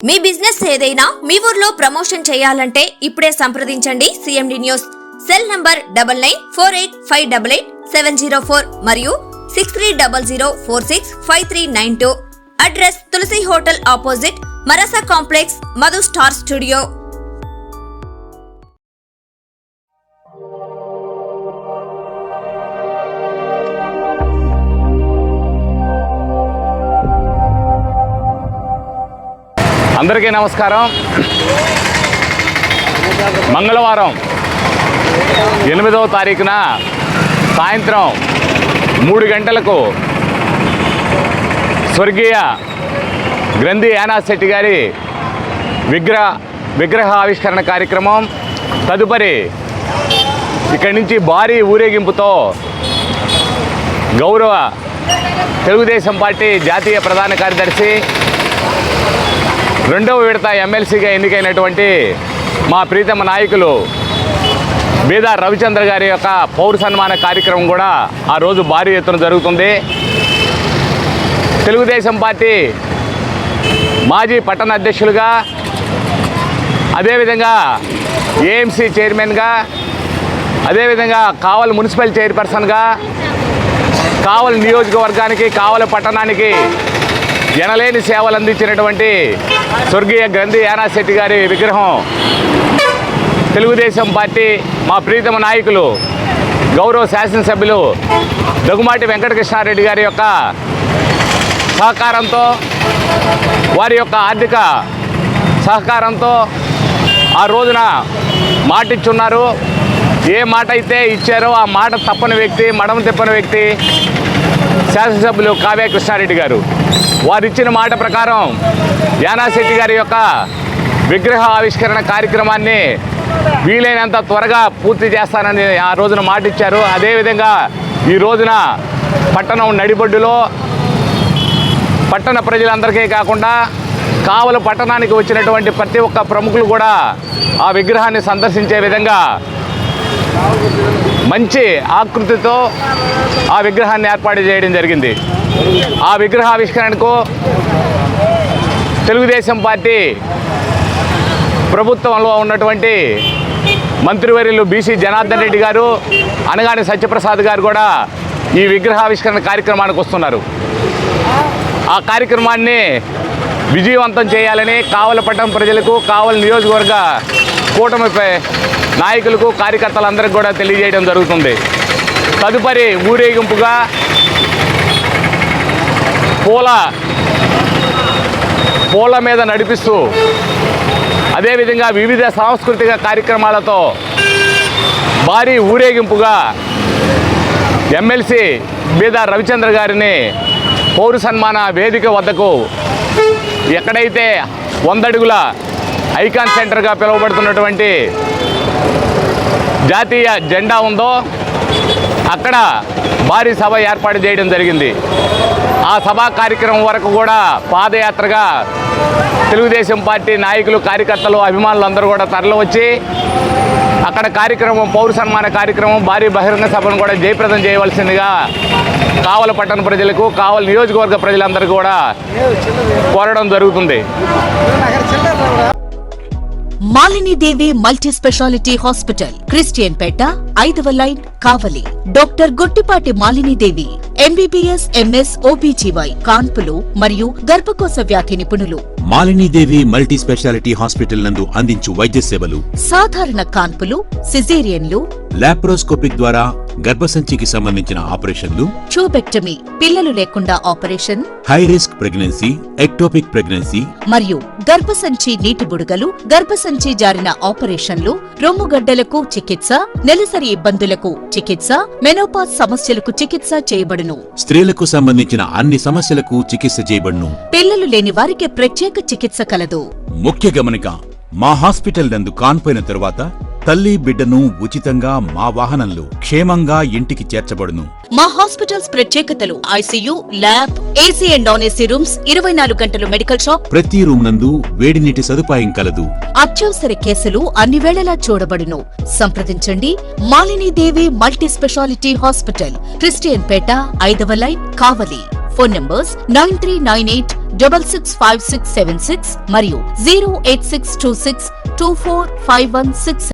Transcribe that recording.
మీ business ఏదైనా మీ ఊర్లో promotion చేయాలంటే ఇప్పుడే సంప్రదించండి సిఎండి న్యూస్. సెల్ నంబర్ 9948588704 మరియు 6300465392. అడ్రస్ తులసి హోటల్ ఆపోజిట్ మరసా కాంప్లెక్స్, మధు స్టార్ స్టూడియో. అందరికీ నమస్కారం. మంగళవారం 8వ తారీఖున సాయంత్రం 3 గంటలకు స్వర్గీయ గ్రంథి యానాస్ శెట్టి గారి విగ్రహ ఆవిష్కరణ కార్యక్రమం. తదుపరి ఇక్కడి నుంచి భారీ ఊరేగింపుతో గౌరవ తెలుగుదేశం పార్టీ జాతీయ ప్రధాన కార్యదర్శి, 2వ విడత ఎమ్మెల్సీగా ఎన్నికైనటువంటి మా ప్రీతమ నాయకులు బీదా రవిచంద్ర గారి యొక్క పౌర సన్మాన కార్యక్రమం కూడా ఆ రోజు భారీ ఎత్తున జరుగుతుంది. తెలుగుదేశం పార్టీ మాజీ పట్టణ అధ్యక్షులుగా, అదేవిధంగా ఏఎంసీ చైర్మన్గా, అదేవిధంగా కావలి మున్సిపల్ చైర్పర్సన్గా, కావలి నియోజకవర్గానికి, కావలి పట్టణానికి ఎనలేని సేవలు అందించినటువంటి స్వర్గీయ గ్రంథి యానాస్ శెట్టి గారి విగ్రహం తెలుగుదేశం పార్టీ మా ప్రీతమ నాయకులు గౌరవ శాసనసభ్యులు దగ్గుమాటి వెంకటకృష్ణారెడ్డి గారి యొక్క సహకారంతో, వారి యొక్క ఆర్థిక సహకారంతో ఆ రోజున మాటిచ్చున్నారు. ఏ మాట అయితే ఇచ్చారో ఆ మాట తప్పని వ్యక్తి, మడమ తిప్పని వ్యక్తి శాసనసభ్యులు కావ్య కృష్ణారెడ్డి గారు. వారిచ్చిన మాట ప్రకారం యానాస్ శెట్టి గారి యొక్క విగ్రహ ఆవిష్కరణ కార్యక్రమాన్ని వీలైనంత త్వరగా పూర్తి చేస్తానని ఆ రోజున మాట ఇచ్చారు. అదేవిధంగా ఈ రోజున పట్టణం నడిబొడ్డులో పట్టణ ప్రజలందరికీ కాకుండా కావలి పట్టణానికి వచ్చినటువంటి ప్రతి ఒక్క ప్రముఖులు కూడా ఆ విగ్రహాన్ని సందర్శించే విధంగా మంచి ఆకృతితో ఆ విగ్రహాన్ని ఏర్పాటు చేయడం జరిగింది. ఆ విగ్రహావిష్కరణకు తెలుగుదేశం పార్టీ ప్రభుత్వంలో ఉన్నటువంటి మంత్రివర్యులు బీసీ జనార్దన్ రెడ్డి గారు, అనగాని సత్యప్రసాద్ గారు కూడా ఈ విగ్రహావిష్కరణ కార్యక్రమానికి వస్తున్నారు. ఆ కార్యక్రమాన్ని విజయవంతం చేయాలని కావలి పట్టణ ప్రజలకు, కావలి నియోజకవర్గ కూటమిపై నాయకులకు, కార్యకర్తలందరికీ కూడా తెలియజేయడం జరుగుతుంది. తదుపరి ఊరేగింపుగా పూల మీద నడిపిస్తూ, అదేవిధంగా వివిధ సాంస్కృతిక కార్యక్రమాలతో భారీ ఊరేగింపుగా ఎమ్మెల్సీ బీదా రవిచంద్ర గారిని పౌర సన్మాన వేదిక వద్దకు, ఎక్కడైతే 100 అడుగుల ఐకాన్ సెంటర్గా పిలువబడుతున్నటువంటి జాతీయ జెండా ఉందో అక్కడ భారీ సభ ఏర్పాటు చేయడం జరిగింది. ఆ సభా కార్యక్రమం వరకు కూడా పాదయాత్రగా తెలుగుదేశం పార్టీ నాయకులు, కార్యకర్తలు, అభిమానులు అందరూ కూడా తరలివచ్చి అక్కడ కార్యక్రమం, పౌర సన్మాన కార్యక్రమం, భారీ బహిరంగ సభను కూడా జయప్రదం చేయవలసిందిగా కావలి పట్టణ ప్రజలకు, కావలి నియోజకవర్గ ప్రజలందరూ కూడా కోరడం జరుగుతుంది. మాలిని దేవి మల్టీ స్పెషాలిటీ హాస్పిటల్, క్రిస్టియన్ పేట, 5వ లైన్, కావలి. డాక్టర్ గుట్టిపాటి మాలిని దేవి ఎంబీబీఎస్, ఎంఎస్, ఓబీజీవై, కాన్పులు మరియు గర్భకోశ వ్యాధి నిపుణులు. మాలినీదేవి మల్టీ స్పెషాలిటీ హాస్పిటల్ నందు అందించు వైద్య సేవలు: సాధారణ కాన్పులు, సిజేరియన్లు, లాప్రోస్కోపిక్ ద్వారా గర్భసంచికి సంబంధించిన ఆపరేషన్లు, ట్యూబెక్టమీ, పిల్లలు లేకుండా operation, high risk pregnancy, ectopic pregnancy మరియు గర్భసంచి నీటి బుడగలు, గర్భసంచి జారిన ఆపరేషన్లు, రొమ్ముగడ్డలకు చికిత్స, నెలసరి ఇబ్బందులకు చికిత్స, మెనోపాజ్ సమస్యలకు చికిత్స చేయబడును. స్త్రీలకు సంబంధించిన అన్ని సమస్యలకు చికిత్స చేయబడును. పిల్లలు లేని వారికి ప్రత్యేక చికిత్స కలదు. ముఖ్య గమనిక: మా హాస్పిటల్ నందు కాన్పోయిన తరువాత తల్లి బిడ్డను ఉచితంగా మా వాహనంలో క్షేమంగా ఇంటికి చేర్చబడును. మా హాస్పిటల్స్ ప్రత్యేకతలు: ICU, lab, AC and non AC rooms, 24 గంటలు మెడికల్ షాప్, ప్రతి రూమ్ నందు వేడి నీటి సదుపాయం కలదు. అత్యవసర కేసులు అన్ని వేళలా చూడబడును. సంప్రదించండి మాలిని దేవి మల్టీ స్పెషాలిటీ హాస్పిటల్, క్రిస్టియన్ పేట, 5వ లైన్, కావలి. ఫోన్ నంబర్స్ 9398665676 మరియు 08626245166.